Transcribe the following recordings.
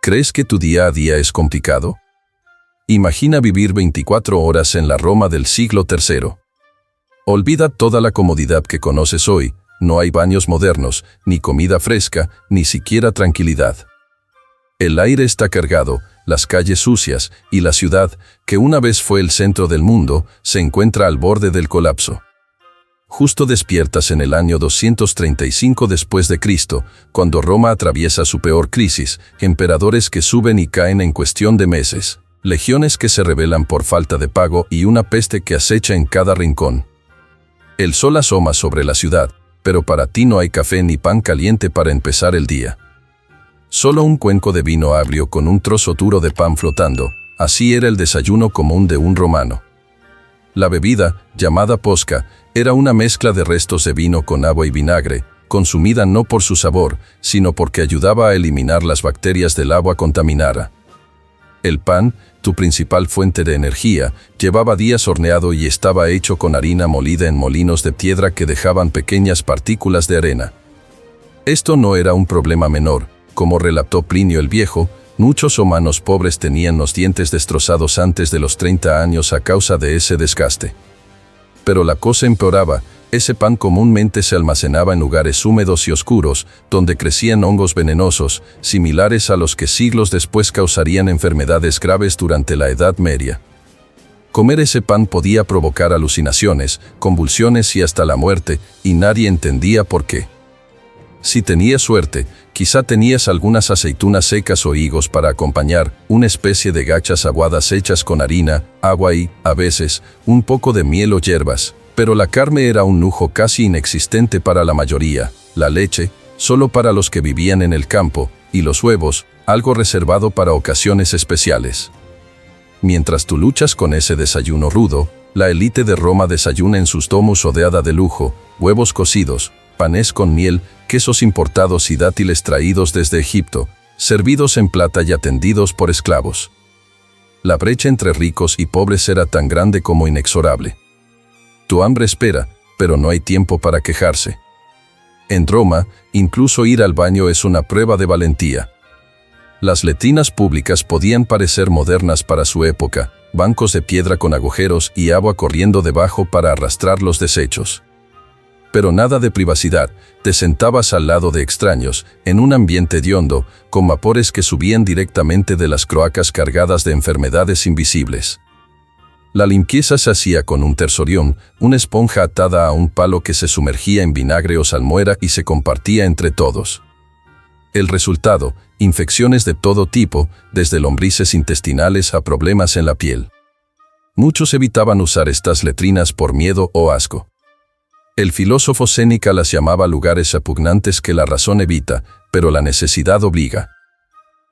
¿Crees que tu día a día es complicado? Imagina vivir 24 horas en la Roma del siglo III. Olvida toda la comodidad que conoces hoy, no hay baños modernos, ni comida fresca, ni siquiera tranquilidad. El aire está cargado, las calles sucias, y la ciudad, que una vez fue el centro del mundo, se encuentra al borde del colapso. Justo despiertas en el año 235 después de Cristo, cuando Roma atraviesa su peor crisis, emperadores que suben y caen en cuestión de meses, legiones que se rebelan por falta de pago y una peste que acecha en cada rincón. El sol asoma sobre la ciudad, pero para ti no hay café ni pan caliente para empezar el día. Solo un cuenco de vino agrio con un trozo duro de pan flotando, así era el desayuno común de un romano. La bebida, llamada posca, era una mezcla de restos de vino con agua y vinagre, consumida no por su sabor, sino porque ayudaba a eliminar las bacterias del agua contaminada. El pan, tu principal fuente de energía, llevaba días horneado y estaba hecho con harina molida en molinos de piedra que dejaban pequeñas partículas de arena. Esto no era un problema menor, como relató Plinio el Viejo. Muchos romanos pobres tenían los dientes destrozados antes de los 30 años a causa de ese desgaste. Pero la cosa empeoraba. Ese pan comúnmente se almacenaba en lugares húmedos y oscuros, donde crecían hongos venenosos, similares a los que siglos después causarían enfermedades graves durante la Edad Media. Comer ese pan podía provocar alucinaciones, convulsiones y hasta la muerte, y nadie entendía por qué. Si tenías suerte, quizá tenías algunas aceitunas secas o higos para acompañar, una especie de gachas aguadas hechas con harina, agua y, a veces, un poco de miel o hierbas. Pero la carne era un lujo casi inexistente para la mayoría, la leche, solo para los que vivían en el campo, y los huevos, algo reservado para ocasiones especiales. Mientras tú luchas con ese desayuno rudo, la élite de Roma desayuna en sus domus rodeada de lujo, huevos cocidos, panes con miel, quesos importados y dátiles traídos desde Egipto, servidos en plata y atendidos por esclavos. La brecha entre ricos y pobres era tan grande como inexorable. Tu hambre espera, pero no hay tiempo para quejarse. En Roma, incluso ir al baño es una prueba de valentía. Las letrinas públicas podían parecer modernas para su época, bancos de piedra con agujeros y agua corriendo debajo para arrastrar los desechos. Pero nada de privacidad, te sentabas al lado de extraños, en un ambiente hediondo, con vapores que subían directamente de las cloacas cargadas de enfermedades invisibles. La limpieza se hacía con un tersorión, una esponja atada a un palo que se sumergía en vinagre o salmuera y se compartía entre todos. El resultado, infecciones de todo tipo, desde lombrices intestinales a problemas en la piel. Muchos evitaban usar estas letrinas por miedo o asco. El filósofo Séneca las llamaba lugares repugnantes que la razón evita, pero la necesidad obliga.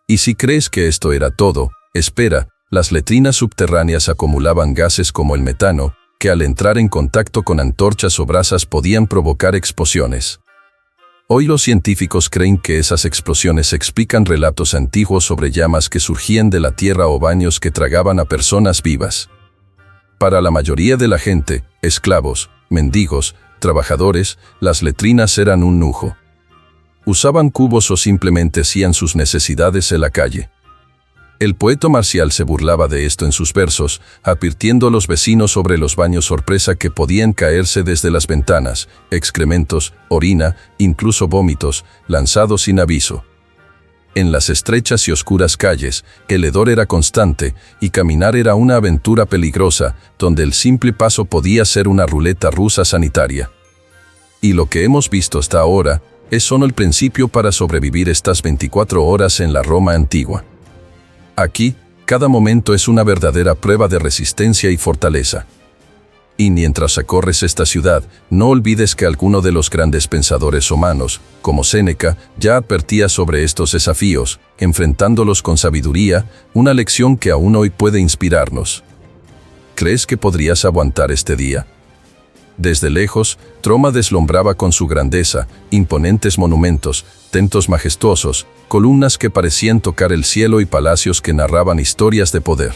Y si crees que esto era todo, espera. Las letrinas subterráneas acumulaban gases como el metano, que al entrar en contacto con antorchas o brasas podían provocar explosiones. Hoy los científicos creen que esas explosiones explican relatos antiguos sobre llamas que surgían de la tierra o baños que tragaban a personas vivas. Para la mayoría de la gente, esclavos, mendigos, trabajadores, las letrinas eran un lujo. Usaban cubos o simplemente hacían sus necesidades en la calle. El poeta Marcial se burlaba de esto en sus versos, advirtiendo a los vecinos sobre los baños sorpresa que podían caerse desde las ventanas, excrementos, orina, incluso vómitos, lanzados sin aviso. En las estrechas y oscuras calles, el hedor era constante, y caminar era una aventura peligrosa, donde el simple paso podía ser una ruleta rusa sanitaria. Y lo que hemos visto hasta ahora, es solo el principio para sobrevivir estas 24 horas en la Roma antigua. Aquí, cada momento es una verdadera prueba de resistencia y fortaleza. Y mientras recorres esta ciudad, no olvides que alguno de los grandes pensadores romanos, como Séneca, ya advertía sobre estos desafíos, enfrentándolos con sabiduría, una lección que aún hoy puede inspirarnos. ¿Crees que podrías aguantar este día? Desde lejos, Roma deslumbraba con su grandeza, imponentes monumentos, templos majestuosos, columnas que parecían tocar el cielo y palacios que narraban historias de poder.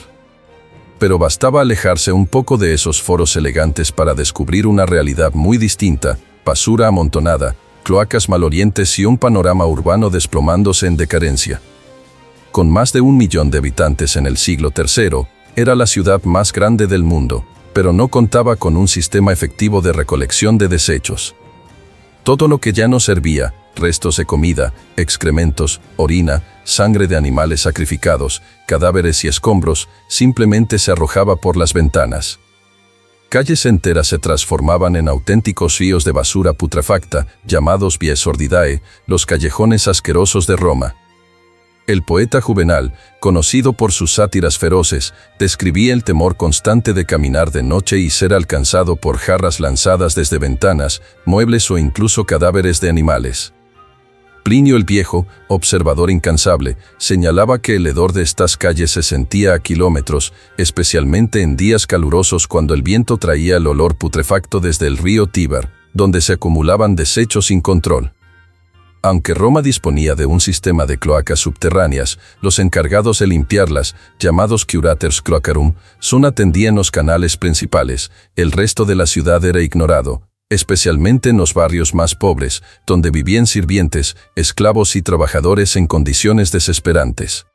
Pero bastaba alejarse un poco de esos foros elegantes para descubrir una realidad muy distinta, basura amontonada, cloacas malolientes y un panorama urbano desplomándose en decadencia. con más de 1 millón de habitantes en el siglo III, era la ciudad más grande del mundo, pero no contaba con un sistema efectivo de recolección de desechos. Todo lo que ya no servía, restos de comida, excrementos, orina, sangre de animales sacrificados, cadáveres y escombros, simplemente se arrojaba por las ventanas. Calles enteras se transformaban en auténticos ríos de basura putrefacta, llamados vies sordidae, los callejones asquerosos de Roma. El poeta Juvenal, conocido por sus sátiras feroces, describía el temor constante de caminar de noche y ser alcanzado por jarras lanzadas desde ventanas, muebles o incluso cadáveres de animales. Plinio el Viejo, observador incansable, señalaba que el hedor de estas calles se sentía a kilómetros, especialmente en días calurosos cuando el viento traía el olor putrefacto desde el río Tíber, donde se acumulaban desechos sin control. Aunque Roma disponía de un sistema de cloacas subterráneas, los encargados de limpiarlas, llamados curators cloacarum, solo atendían los canales principales, el resto de la ciudad era ignorado, especialmente en los barrios más pobres, donde vivían sirvientes, esclavos y trabajadores en condiciones desesperantes.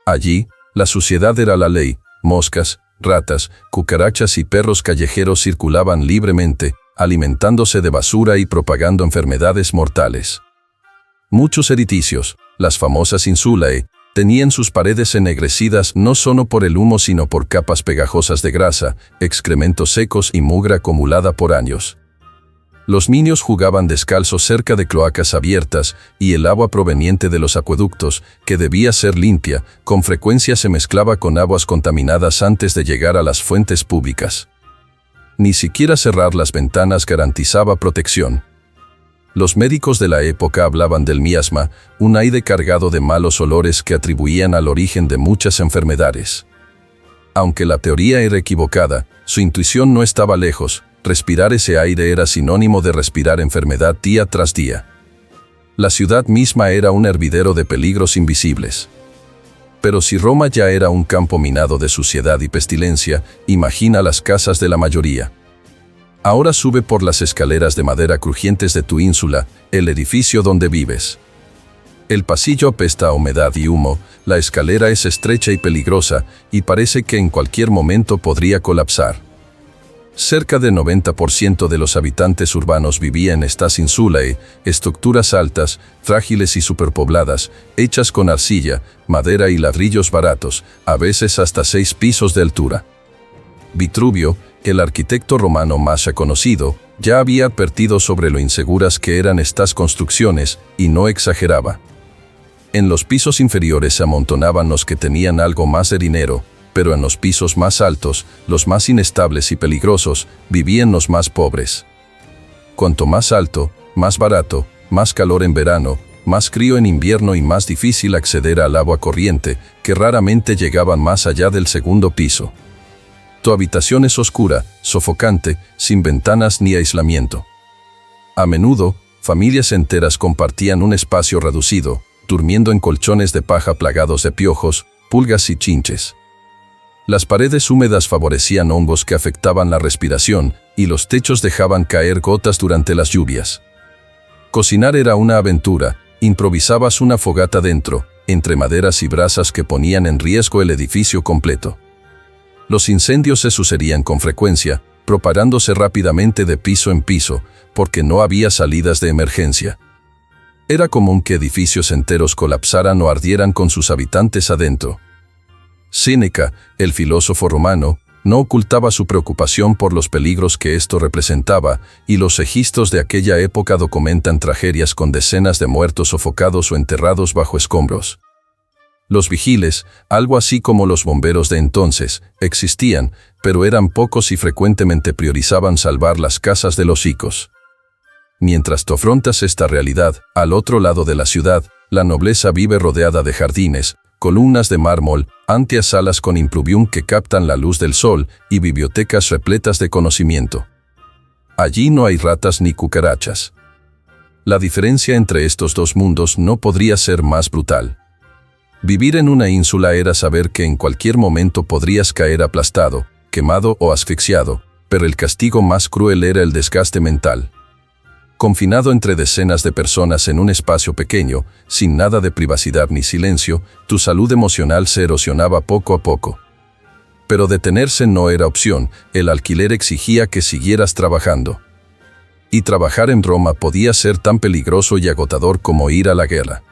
Allí, la suciedad era la ley, moscas, ratas, cucarachas y perros callejeros circulaban libremente, alimentándose de basura y propagando enfermedades mortales. Muchos edificios, las famosas insulae, tenían sus paredes ennegrecidas no solo por el humo sino por capas pegajosas de grasa, excrementos secos y mugre acumulada por años. Los niños jugaban descalzos cerca de cloacas abiertas y el agua proveniente de los acueductos, que debía ser limpia, con frecuencia se mezclaba con aguas contaminadas antes de llegar a las fuentes públicas. Ni siquiera cerrar las ventanas garantizaba protección. Los médicos de la época hablaban del miasma, un aire cargado de malos olores que atribuían al origen de muchas enfermedades. Aunque la teoría era equivocada, su intuición no estaba lejos, respirar ese aire era sinónimo de respirar enfermedad día tras día. La ciudad misma era un hervidero de peligros invisibles. Pero si Roma ya era un campo minado de suciedad y pestilencia, imagina las casas de la mayoría. Ahora sube por las escaleras de madera crujientes de tu ínsula, el edificio donde vives. El pasillo apesta a humedad y humo, la escalera es estrecha y peligrosa, y parece que en cualquier momento podría colapsar. Cerca del 90% de los habitantes urbanos vivía en estas insulae, estructuras altas, frágiles y superpobladas, hechas con arcilla, madera y ladrillos baratos, a veces hasta 6 pisos de altura. Vitruvio, el arquitecto romano más conocido, ya había advertido sobre lo inseguras que eran estas construcciones, y no exageraba. En los pisos inferiores se amontonaban los que tenían algo más de dinero, pero en los pisos más altos, los más inestables y peligrosos, vivían los más pobres. Cuanto más alto, más barato, más calor en verano, más frío en invierno y más difícil acceder al agua corriente, que raramente llegaban más allá del segundo piso. Tu habitación es oscura, sofocante, sin ventanas ni aislamiento. A menudo, familias enteras compartían un espacio reducido, durmiendo en colchones de paja plagados de piojos, pulgas y chinches. Las paredes húmedas favorecían hongos que afectaban la respiración, y los techos dejaban caer gotas durante las lluvias. Cocinar era una aventura, improvisabas una fogata dentro, entre maderas y brasas que ponían en riesgo el edificio completo. Los incendios se sucedían con frecuencia, propagándose rápidamente de piso en piso, porque no había salidas de emergencia. Era común que edificios enteros colapsaran o ardieran con sus habitantes adentro. Séneca, el filósofo romano, no ocultaba su preocupación por los peligros que esto representaba, y los registros de aquella época documentan tragedias con decenas de muertos sofocados o enterrados bajo escombros. Los vigiles, algo así como los bomberos de entonces, existían, pero eran pocos y frecuentemente priorizaban salvar las casas de los ricos. Mientras tú afrontas esta realidad, al otro lado de la ciudad, la nobleza vive rodeada de jardines, columnas de mármol, amplias salas con impluvium que captan la luz del sol y bibliotecas repletas de conocimiento. Allí no hay ratas ni cucarachas. La diferencia entre estos dos mundos no podría ser más brutal. Vivir en una ínsula era saber que en cualquier momento podrías caer aplastado, quemado o asfixiado, pero el castigo más cruel era el desgaste mental. Confinado entre decenas de personas en un espacio pequeño, sin nada de privacidad ni silencio, tu salud emocional se erosionaba poco a poco. Pero detenerse no era opción, el alquiler exigía que siguieras trabajando. Y trabajar en Roma podía ser tan peligroso y agotador como ir a la guerra.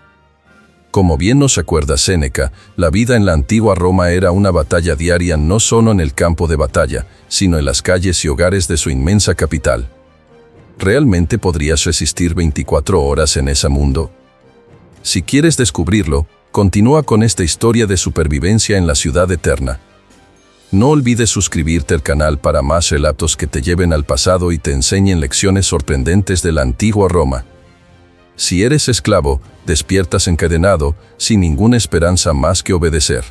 Como bien nos acuerda Séneca, la vida en la antigua Roma era una batalla diaria no solo en el campo de batalla, sino en las calles y hogares de su inmensa capital. ¿Realmente podrías resistir 24 horas en ese mundo? Si quieres descubrirlo, continúa con esta historia de supervivencia en la ciudad eterna. No olvides suscribirte al canal para más relatos que te lleven al pasado y te enseñen lecciones sorprendentes de la antigua Roma. Si eres esclavo, despiertas encadenado, sin ninguna esperanza más que obedecer.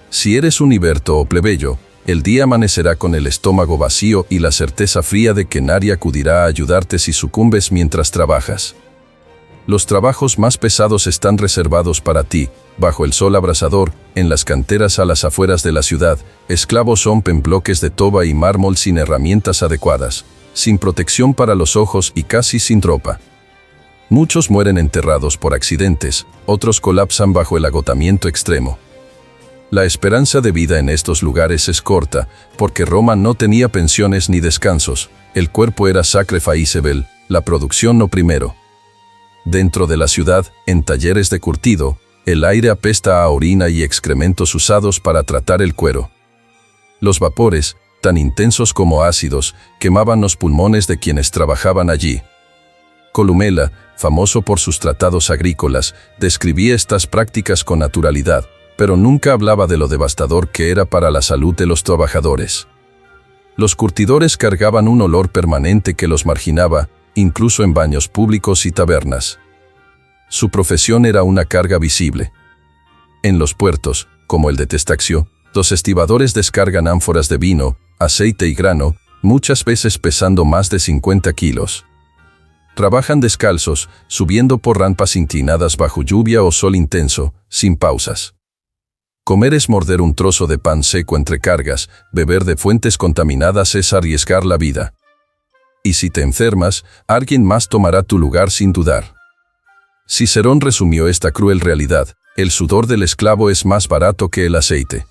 Si eres un liberto o plebeyo, el día amanecerá con el estómago vacío y la certeza fría de que nadie acudirá a ayudarte si sucumbes mientras trabajas. Los trabajos más pesados están reservados para ti, bajo el sol abrasador, en las canteras a las afueras de la ciudad. Esclavos rompen bloques de toba y mármol sin herramientas adecuadas, sin protección para los ojos y casi sin ropa. Muchos mueren enterrados por accidentes, otros colapsan bajo el agotamiento extremo. La esperanza de vida en estos lugares es corta, porque Roma no tenía pensiones ni descansos, el cuerpo era sacre faisebel, la producción no primero. Dentro de la ciudad, en talleres de curtido, el aire apesta a orina y excrementos usados para tratar el cuero. Los vapores, tan intensos como ácidos, quemaban los pulmones de quienes trabajaban allí. Columela, famoso por sus tratados agrícolas, describía estas prácticas con naturalidad, pero nunca hablaba de lo devastador que era para la salud de los trabajadores. Los curtidores cargaban un olor permanente que los marginaba, incluso en baños públicos y tabernas. Su profesión era una carga visible. En los puertos, como el de Testaxio, los estibadores descargan ánforas de vino, aceite y grano, muchas veces pesando más de 50 kilos. Trabajan descalzos, subiendo por rampas inclinadas bajo lluvia o sol intenso, sin pausas. Comer es morder un trozo de pan seco entre cargas, beber de fuentes contaminadas es arriesgar la vida. Y si te enfermas, alguien más tomará tu lugar sin dudar. Cicerón resumió esta cruel realidad: el sudor del esclavo es más barato que el aceite.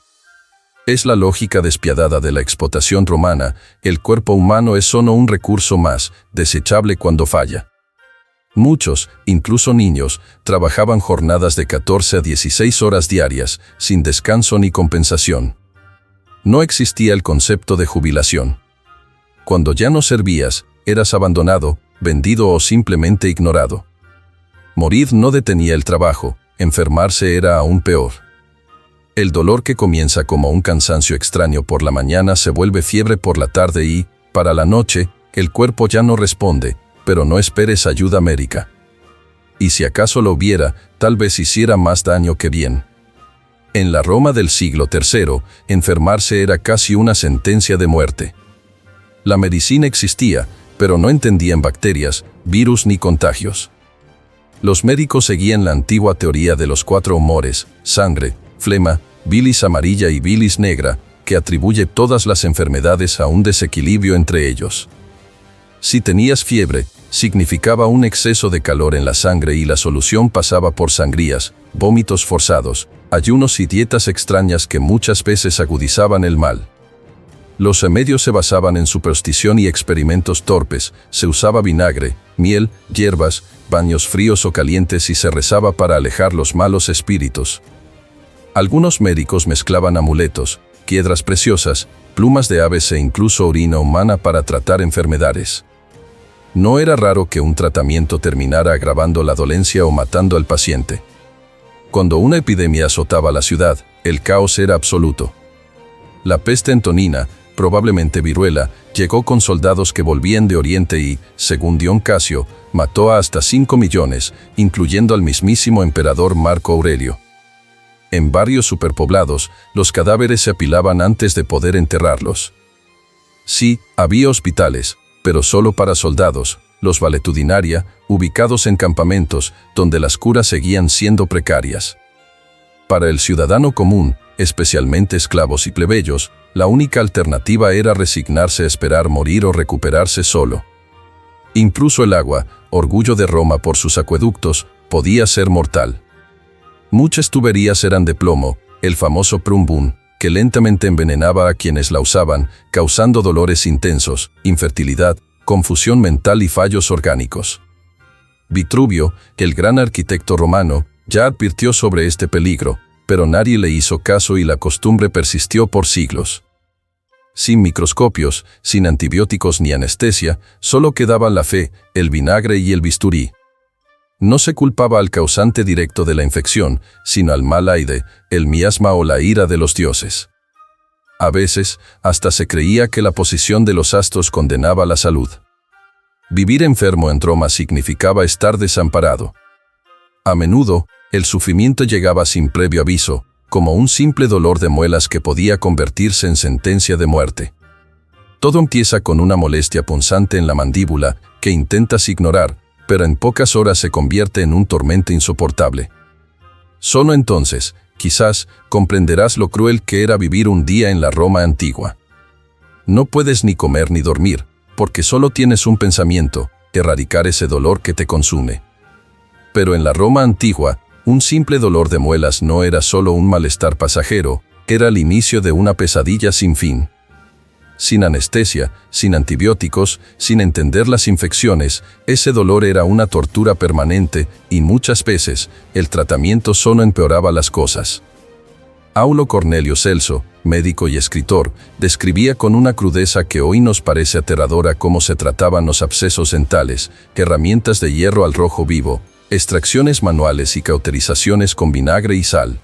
Es la lógica despiadada de la explotación romana, el cuerpo humano es solo un recurso más, desechable cuando falla. Muchos, incluso niños, trabajaban jornadas de 14 a 16 horas diarias, sin descanso ni compensación. No existía el concepto de jubilación. Cuando ya no servías, eras abandonado, vendido o simplemente ignorado. Morir no detenía el trabajo, enfermarse era aún peor. El dolor que comienza como un cansancio extraño por la mañana se vuelve fiebre por la tarde y, para la noche, el cuerpo ya no responde, pero no esperes ayuda médica. Y si acaso lo hubiera, tal vez hiciera más daño que bien. En la Roma del siglo III, enfermarse era casi una sentencia de muerte. La medicina existía, pero no entendían bacterias, virus ni contagios. Los médicos seguían la antigua teoría de los 4 humores: sangre, flema, bilis amarilla y bilis negra, que atribuye todas las enfermedades a un desequilibrio entre ellos. Si tenías fiebre, significaba un exceso de calor en la sangre y la solución pasaba por sangrías, vómitos forzados, ayunos y dietas extrañas que muchas veces agudizaban el mal. Los remedios se basaban en superstición y experimentos torpes, se usaba vinagre, miel, hierbas, baños fríos o calientes y se rezaba para alejar los malos espíritus. Algunos médicos mezclaban amuletos, piedras preciosas, plumas de aves e incluso orina humana para tratar enfermedades. No era raro que un tratamiento terminara agravando la dolencia o matando al paciente. Cuando una epidemia azotaba la ciudad, el caos era absoluto. La peste antonina, probablemente viruela, llegó con soldados que volvían de Oriente y, según Dion Casio, mató a hasta 5 millones, incluyendo al mismísimo emperador Marco Aurelio. En barrios superpoblados, los cadáveres se apilaban antes de poder enterrarlos. Sí, había hospitales, pero solo para soldados, los valetudinaria, ubicados en campamentos, donde las curas seguían siendo precarias. Para el ciudadano común, especialmente esclavos y plebeyos, la única alternativa era resignarse a esperar morir o recuperarse solo. Incluso el agua, orgullo de Roma por sus acueductos, podía ser mortal. Muchas tuberías eran de plomo, el famoso prumbum, que lentamente envenenaba a quienes la usaban, causando dolores intensos, infertilidad, confusión mental y fallos orgánicos. Vitruvio, el gran arquitecto romano, ya advirtió sobre este peligro, pero nadie le hizo caso y la costumbre persistió por siglos. Sin microscopios, sin antibióticos ni anestesia, solo quedaban la fe, el vinagre y el bisturí. No se culpaba al causante directo de la infección, sino al mal aire, el miasma o la ira de los dioses. A veces, hasta se creía que la posición de los astros condenaba la salud. Vivir enfermo en Roma significaba estar desamparado. A menudo, el sufrimiento llegaba sin previo aviso, como un simple dolor de muelas que podía convertirse en sentencia de muerte. Todo empieza con una molestia punzante en la mandíbula que intentas ignorar, pero en pocas horas se convierte en un tormento insoportable. Solo entonces, quizás, comprenderás lo cruel que era vivir un día en la Roma antigua. No puedes ni comer ni dormir, porque solo tienes un pensamiento: erradicar ese dolor que te consume. Pero en la Roma antigua, un simple dolor de muelas no era solo un malestar pasajero, era el inicio de una pesadilla sin fin. Sin anestesia, sin antibióticos, sin entender las infecciones, ese dolor era una tortura permanente y muchas veces el tratamiento solo empeoraba las cosas. Aulo Cornelio Celso, médico y escritor, describía con una crudeza que hoy nos parece aterradora cómo se trataban los abscesos dentales, herramientas de hierro al rojo vivo, extracciones manuales y cauterizaciones con vinagre y sal.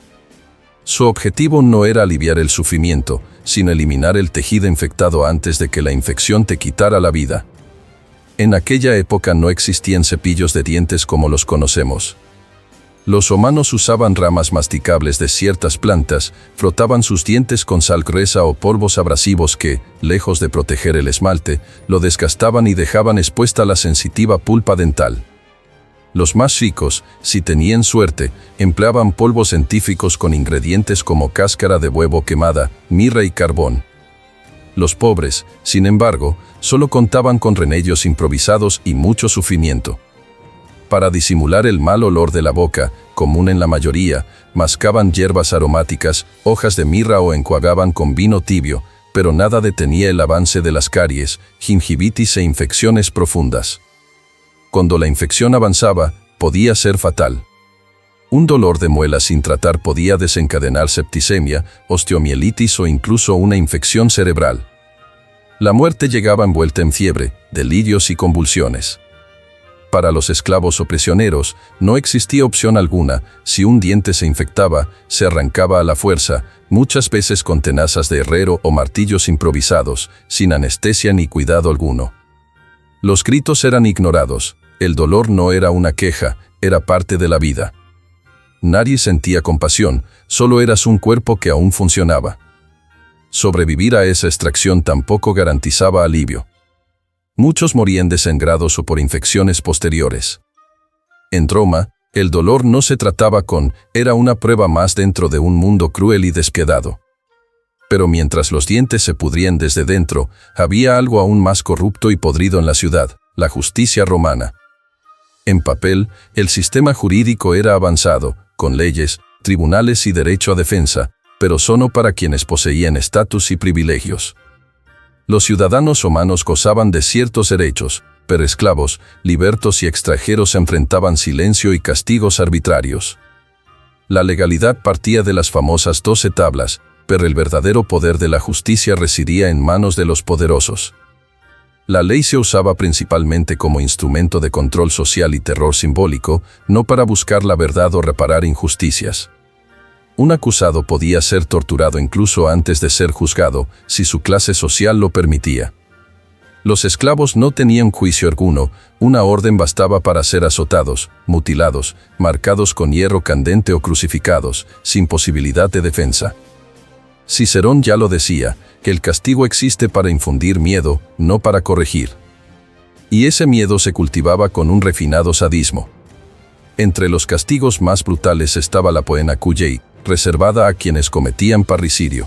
Su objetivo no era aliviar el sufrimiento, sino eliminar el tejido infectado antes de que la infección te quitara la vida. En aquella época no existían cepillos de dientes como los conocemos. Los romanos usaban ramas masticables de ciertas plantas, frotaban sus dientes con sal gruesa o polvos abrasivos que, lejos de proteger el esmalte, lo desgastaban y dejaban expuesta la sensitiva pulpa dental. Los más ricos, si tenían suerte, empleaban polvos científicos con ingredientes como cáscara de huevo quemada, mirra y carbón. Los pobres, sin embargo, solo contaban con remedios improvisados y mucho sufrimiento. Para disimular el mal olor de la boca, común en la mayoría, mascaban hierbas aromáticas, hojas de mirra o enjuagaban con vino tibio, pero nada detenía el avance de las caries, gingivitis e infecciones profundas. Cuando la infección avanzaba, podía ser fatal. Un dolor de muela sin tratar podía desencadenar septicemia, osteomielitis o incluso una infección cerebral. La muerte llegaba envuelta en fiebre, delirios y convulsiones. Para los esclavos o prisioneros, no existía opción alguna. Si un diente se infectaba, se arrancaba a la fuerza, muchas veces con tenazas de herrero o martillos improvisados, sin anestesia ni cuidado alguno. Los gritos eran ignorados. El dolor no era una queja, era parte de la vida. Nadie sentía compasión, solo eras un cuerpo que aún funcionaba. Sobrevivir a esa extracción tampoco garantizaba alivio. Muchos morían desangrados o por infecciones posteriores. En Roma, el dolor no se trataba era una prueba más dentro de un mundo cruel y despiadado. Pero mientras los dientes se pudrían desde dentro, había algo aún más corrupto y podrido en la ciudad: la justicia romana. En papel, el sistema jurídico era avanzado, con leyes, tribunales y derecho a defensa, pero solo para quienes poseían estatus y privilegios. Los ciudadanos romanos gozaban de ciertos derechos, pero esclavos, libertos y extranjeros enfrentaban silencio y castigos arbitrarios. La legalidad partía de las famosas 12 tablas, pero el verdadero poder de la justicia residía en manos de los poderosos. La ley se usaba principalmente como instrumento de control social y terror simbólico, no para buscar la verdad o reparar injusticias. Un acusado podía ser torturado incluso antes de ser juzgado, si su clase social lo permitía. Los esclavos no tenían juicio alguno, una orden bastaba para ser azotados, mutilados, marcados con hierro candente o crucificados, sin posibilidad de defensa. Cicerón ya lo decía, que el castigo existe para infundir miedo, no para corregir. Y ese miedo se cultivaba con un refinado sadismo. Entre los castigos más brutales estaba la poena cujei, reservada a quienes cometían parricidio.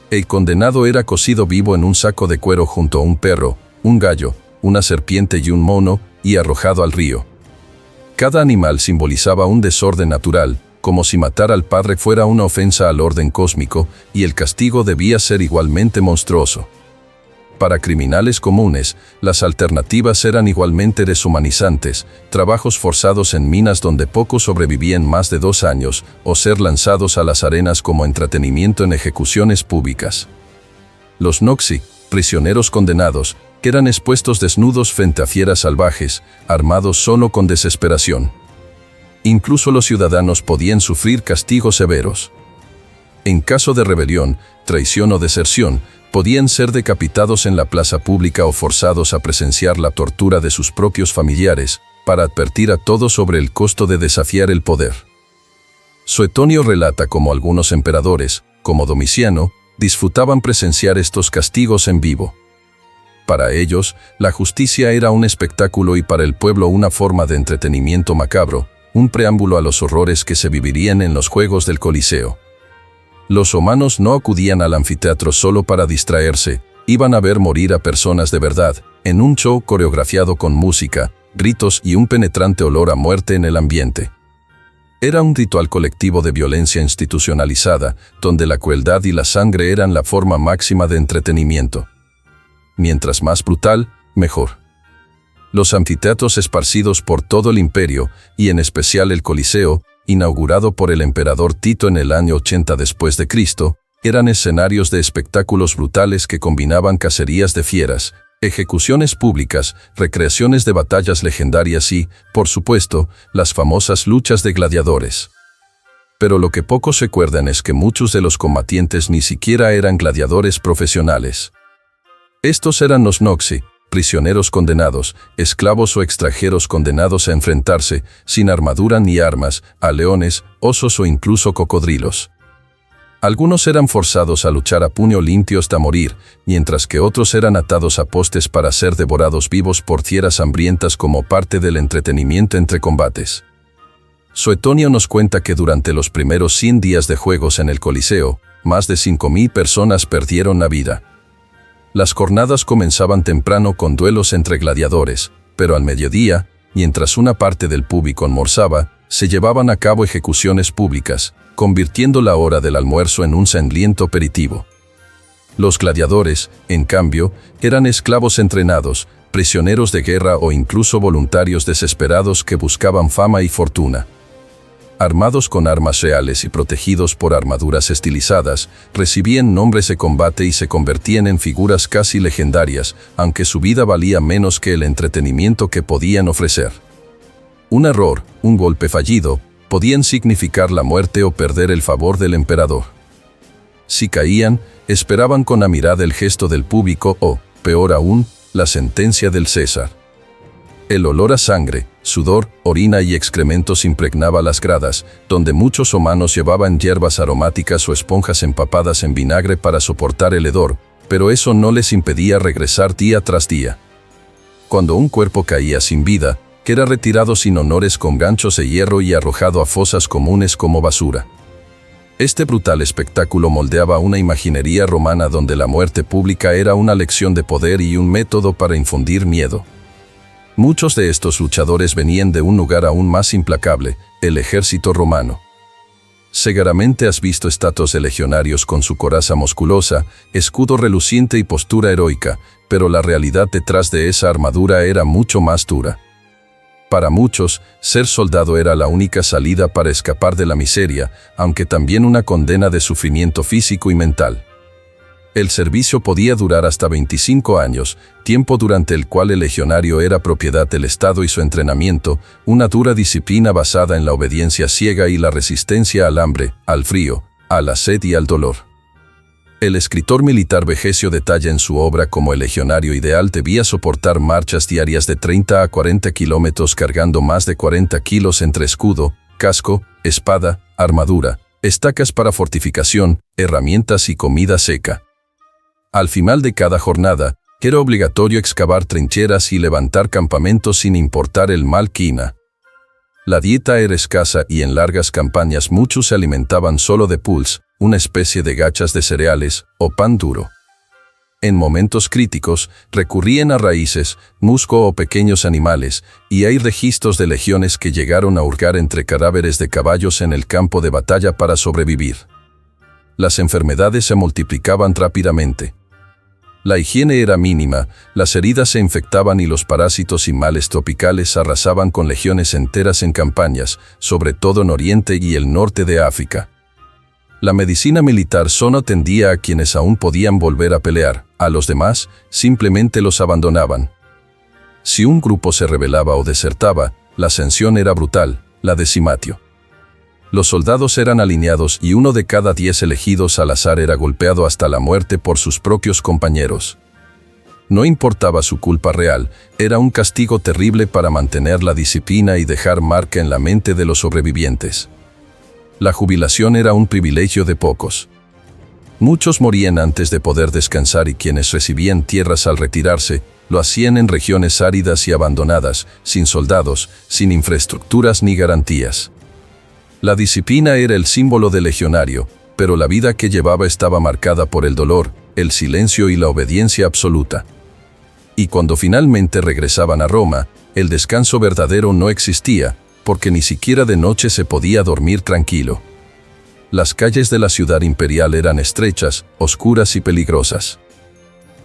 El condenado era cocido vivo en un saco de cuero junto a un perro, un gallo, una serpiente y un mono, y arrojado al río. Cada animal simbolizaba un desorden natural, como si matar al padre fuera una ofensa al orden cósmico, y el castigo debía ser igualmente monstruoso. Para criminales comunes, las alternativas eran igualmente deshumanizantes: trabajos forzados en minas donde pocos sobrevivían más de 2 años, o ser lanzados a las arenas como entretenimiento en ejecuciones públicas. Los Noxi, prisioneros condenados, eran expuestos desnudos frente a fieras salvajes, armados solo con desesperación. Incluso los ciudadanos podían sufrir castigos severos. En caso de rebelión, traición o deserción, podían ser decapitados en la plaza pública o forzados a presenciar la tortura de sus propios familiares, para advertir a todos sobre el costo de desafiar el poder. Suetonio relata cómo algunos emperadores, como Domiciano, disfrutaban presenciar estos castigos en vivo. Para ellos, la justicia era un espectáculo y para el pueblo una forma de entretenimiento macabro, un preámbulo a los horrores que se vivirían en los Juegos del Coliseo. Los romanos no acudían al anfiteatro solo para distraerse, iban a ver morir a personas de verdad, en un show coreografiado con música, gritos y un penetrante olor a muerte en el ambiente. Era un ritual colectivo de violencia institucionalizada, donde la crueldad y la sangre eran la forma máxima de entretenimiento. Mientras más brutal, mejor. Los anfiteatros esparcidos por todo el imperio, y en especial el Coliseo, inaugurado por el emperador Tito en el año 80 después de Cristo, eran escenarios de espectáculos brutales que combinaban cacerías de fieras, ejecuciones públicas, recreaciones de batallas legendarias y, por supuesto, las famosas luchas de gladiadores. Pero lo que pocos recuerdan es que muchos de los combatientes ni siquiera eran gladiadores profesionales. Estos eran los Noxi, prisioneros condenados, esclavos o extranjeros condenados a enfrentarse, sin armadura ni armas, a leones, osos o incluso cocodrilos. Algunos eran forzados a luchar a puño limpio hasta morir, mientras que otros eran atados a postes para ser devorados vivos por fieras hambrientas como parte del entretenimiento entre combates. Suetonio nos cuenta que durante los primeros 100 días de juegos en el Coliseo, más de 5.000 personas perdieron la vida. Las jornadas comenzaban temprano con duelos entre gladiadores, pero al mediodía, mientras una parte del público almorzaba, se llevaban a cabo ejecuciones públicas, convirtiendo la hora del almuerzo en un sangriento aperitivo. Los gladiadores, en cambio, eran esclavos entrenados, prisioneros de guerra o incluso voluntarios desesperados que buscaban fama y fortuna. Armados con armas reales y protegidos por armaduras estilizadas, recibían nombres de combate y se convertían en figuras casi legendarias, aunque su vida valía menos que el entretenimiento que podían ofrecer. Un error, un golpe fallido, podían significar la muerte o perder el favor del emperador. Si caían, esperaban con la mirada el gesto del público o, peor aún, la sentencia del César. El olor a sangre, sudor, orina y excrementos impregnaba las gradas, donde muchos romanos llevaban hierbas aromáticas o esponjas empapadas en vinagre para soportar el hedor, pero eso no les impedía regresar día tras día. Cuando un cuerpo caía sin vida, era retirado sin honores con ganchos de hierro y arrojado a fosas comunes como basura. Este brutal espectáculo moldeaba una imaginería romana donde la muerte pública era una lección de poder y un método para infundir miedo. Muchos de estos luchadores venían de un lugar aún más implacable, el ejército romano. Seguramente has visto estatuas de legionarios con su coraza musculosa, escudo reluciente y postura heroica, pero la realidad detrás de esa armadura era mucho más dura. Para muchos, ser soldado era la única salida para escapar de la miseria, aunque también una condena de sufrimiento físico y mental. El servicio podía durar hasta 25 años, tiempo durante el cual el legionario era propiedad del Estado y su entrenamiento, una dura disciplina basada en la obediencia ciega y la resistencia al hambre, al frío, a la sed y al dolor. El escritor militar Vegecio detalla en su obra cómo el legionario ideal debía soportar marchas diarias de 30 a 40 kilómetros cargando más de 40 kilos entre escudo, casco, espada, armadura, estacas para fortificación, herramientas y comida seca. Al final de cada jornada, era obligatorio excavar trincheras y levantar campamentos sin importar el mal clima. La dieta era escasa y en largas campañas muchos se alimentaban solo de pulse, una especie de gachas de cereales, o pan duro. En momentos críticos, recurrían a raíces, musgo o pequeños animales, y hay registros de legiones que llegaron a hurgar entre cadáveres de caballos en el campo de batalla para sobrevivir. Las enfermedades se multiplicaban rápidamente. La higiene era mínima, las heridas se infectaban y los parásitos y males tropicales arrasaban con legiones enteras en campañas, sobre todo en Oriente y el norte de África. La medicina militar solo atendía a quienes aún podían volver a pelear, a los demás simplemente los abandonaban. Si un grupo se rebelaba o desertaba, la sanción era brutal, la decimatio. Los soldados eran alineados y 1 de cada 10 elegidos al azar era golpeado hasta la muerte por sus propios compañeros. No importaba su culpa real, era un castigo terrible para mantener la disciplina y dejar marca en la mente de los sobrevivientes. La jubilación era un privilegio de pocos. Muchos morían antes de poder descansar y quienes recibían tierras al retirarse, lo hacían en regiones áridas y abandonadas, sin soldados, sin infraestructuras ni garantías. La disciplina era el símbolo del legionario, pero la vida que llevaba estaba marcada por el dolor, el silencio y la obediencia absoluta. Y cuando finalmente regresaban a Roma, el descanso verdadero no existía, porque ni siquiera de noche se podía dormir tranquilo. Las calles de la ciudad imperial eran estrechas, oscuras y peligrosas.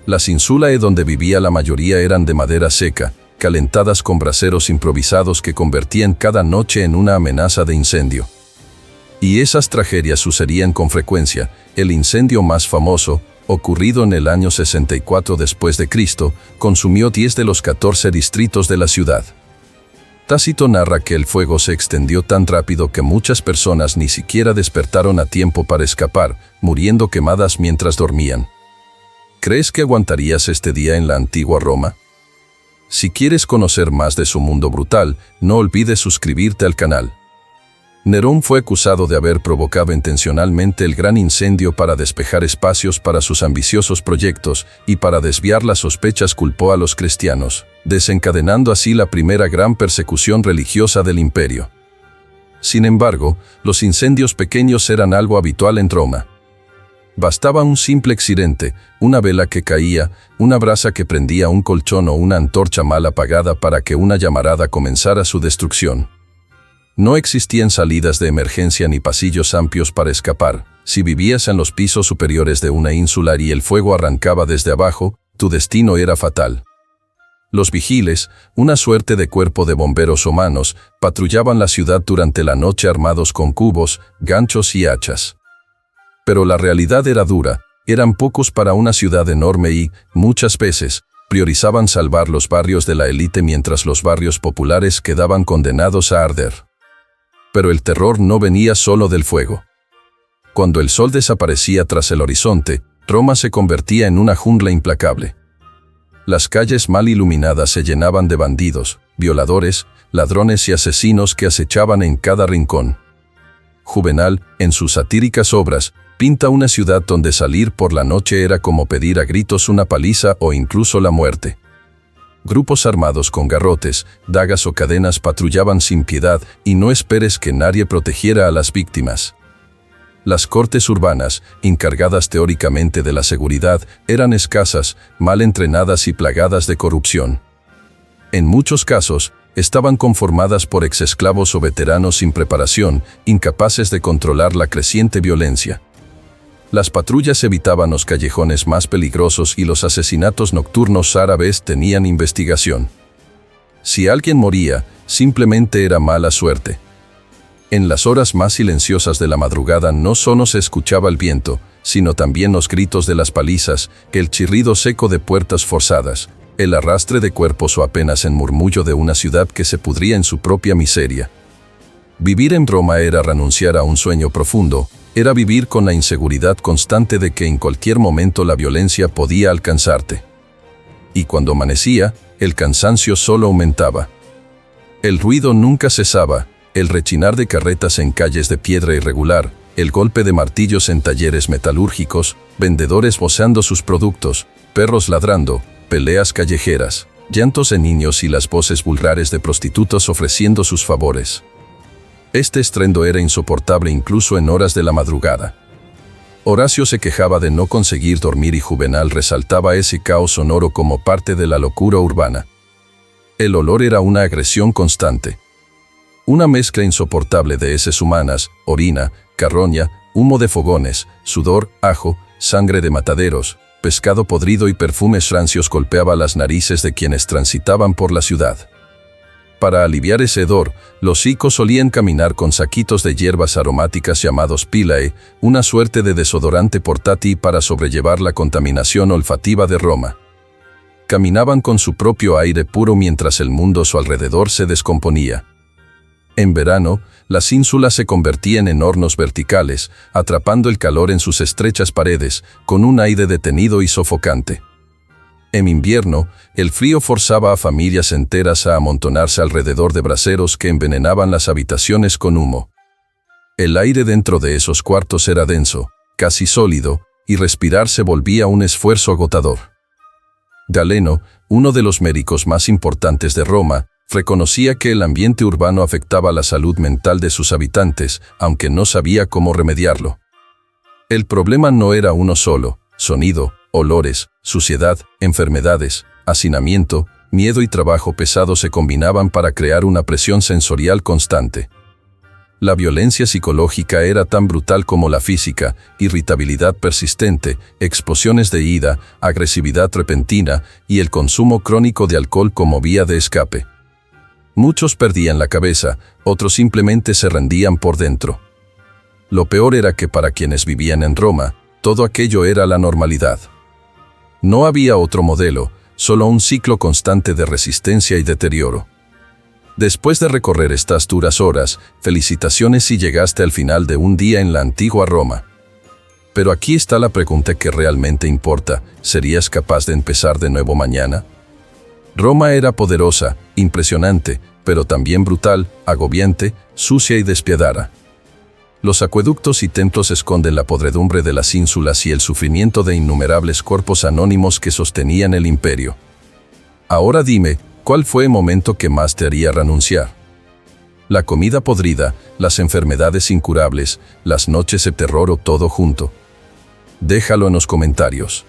Las insulae donde vivía la mayoría eran de madera seca, calentadas con braseros improvisados que convertían cada noche en una amenaza de incendio. Y esas tragedias sucedían con frecuencia. El incendio más famoso, ocurrido en el año 64 después de Cristo, consumió 10 de los 14 distritos de la ciudad. Tácito narra que el fuego se extendió tan rápido que muchas personas ni siquiera despertaron a tiempo para escapar, muriendo quemadas mientras dormían. ¿Crees que aguantarías este día en la antigua Roma? Si quieres conocer más de su mundo brutal, no olvides suscribirte al canal. Nerón fue acusado de haber provocado intencionalmente el gran incendio para despejar espacios para sus ambiciosos proyectos y para desviar las sospechas culpó a los cristianos, desencadenando así la primera gran persecución religiosa del imperio. Sin embargo, los incendios pequeños eran algo habitual en Roma. Bastaba un simple accidente, una vela que caía, una brasa que prendía un colchón o una antorcha mal apagada para que una llamarada comenzara su destrucción. No existían salidas de emergencia ni pasillos amplios para escapar. Si vivías en los pisos superiores de una ínsula y el fuego arrancaba desde abajo, tu destino era fatal. Los vigiles, una suerte de cuerpo de bomberos humanos, patrullaban la ciudad durante la noche armados con cubos, ganchos y hachas. Pero la realidad era dura, eran pocos para una ciudad enorme y, muchas veces, priorizaban salvar los barrios de la élite mientras los barrios populares quedaban condenados a arder. Pero el terror no venía solo del fuego. Cuando el sol desaparecía tras el horizonte, Roma se convertía en una jungla implacable. Las calles mal iluminadas se llenaban de bandidos, violadores, ladrones y asesinos que acechaban en cada rincón. Juvenal, en sus satíricas obras, pinta una ciudad donde salir por la noche era como pedir a gritos una paliza o incluso la muerte. Grupos armados con garrotes, dagas o cadenas patrullaban sin piedad y no esperes que nadie protegiera a las víctimas. Las cortes urbanas, encargadas teóricamente de la seguridad, eran escasas, mal entrenadas y plagadas de corrupción. En muchos casos, estaban conformadas por exesclavos o veteranos sin preparación, incapaces de controlar la creciente violencia. Las patrullas evitaban los callejones más peligrosos y los asesinatos nocturnos árabes tenían investigación. Si alguien moría, simplemente era mala suerte. En las horas más silenciosas de la madrugada no solo se escuchaba el viento, sino también los gritos de las palizas, el chirrido seco de puertas forzadas, el arrastre de cuerpos o apenas el murmullo de una ciudad que se pudría en su propia miseria. Vivir en Roma era renunciar a un sueño profundo, era vivir con la inseguridad constante de que en cualquier momento la violencia podía alcanzarte. Y cuando amanecía, el cansancio solo aumentaba. El ruido nunca cesaba, el rechinar de carretas en calles de piedra irregular, el golpe de martillos en talleres metalúrgicos, vendedores voceando sus productos, perros ladrando, peleas callejeras, llantos de niños y las voces vulgares de prostitutas ofreciendo sus favores. Este estruendo era insoportable incluso en horas de la madrugada. Horacio se quejaba de no conseguir dormir y Juvenal resaltaba ese caos sonoro como parte de la locura urbana. El olor era una agresión constante. Una mezcla insoportable de heces humanas, orina, carroña, humo de fogones, sudor, ajo, sangre de mataderos, pescado podrido y perfumes rancios golpeaba las narices de quienes transitaban por la ciudad. Para aliviar ese hedor, los sicos solían caminar con saquitos de hierbas aromáticas llamados pilae, una suerte de desodorante portátil para sobrellevar la contaminación olfativa de Roma. Caminaban con su propio aire puro mientras el mundo a su alrededor se descomponía. En verano, las ínsulas se convertían en hornos verticales, atrapando el calor en sus estrechas paredes, con un aire detenido y sofocante. En invierno, el frío forzaba a familias enteras a amontonarse alrededor de braseros que envenenaban las habitaciones con humo. El aire dentro de esos cuartos era denso, casi sólido, y respirar se volvía un esfuerzo agotador. Galeno, uno de los médicos más importantes de Roma, reconocía que el ambiente urbano afectaba la salud mental de sus habitantes, aunque no sabía cómo remediarlo. El problema no era uno solo: sonido, olores, suciedad, enfermedades, hacinamiento, miedo y trabajo pesado se combinaban para crear una presión sensorial constante. La violencia psicológica era tan brutal como la física: irritabilidad persistente, explosiones de ira, agresividad repentina y el consumo crónico de alcohol como vía de escape. Muchos perdían la cabeza, otros simplemente se rendían por dentro. Lo peor era que para quienes vivían en Roma, todo aquello era la normalidad. No había otro modelo, solo un ciclo constante de resistencia y deterioro. Después de recorrer estas duras horas, felicitaciones si llegaste al final de un día en la antigua Roma. Pero aquí está la pregunta que realmente importa: ¿serías capaz de empezar de nuevo mañana? Roma era poderosa, impresionante, pero también brutal, agobiante, sucia y despiadada. Los acueductos y templos esconden la podredumbre de las ínsulas y el sufrimiento de innumerables cuerpos anónimos que sostenían el imperio. Ahora dime, ¿cuál fue el momento que más te haría renunciar? ¿La comida podrida, las enfermedades incurables, las noches de terror o todo junto? Déjalo en los comentarios.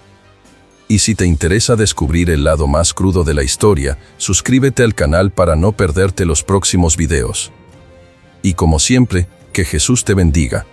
Y si te interesa descubrir el lado más crudo de la historia, suscríbete al canal para no perderte los próximos videos. Y como siempre, que Jesús te bendiga.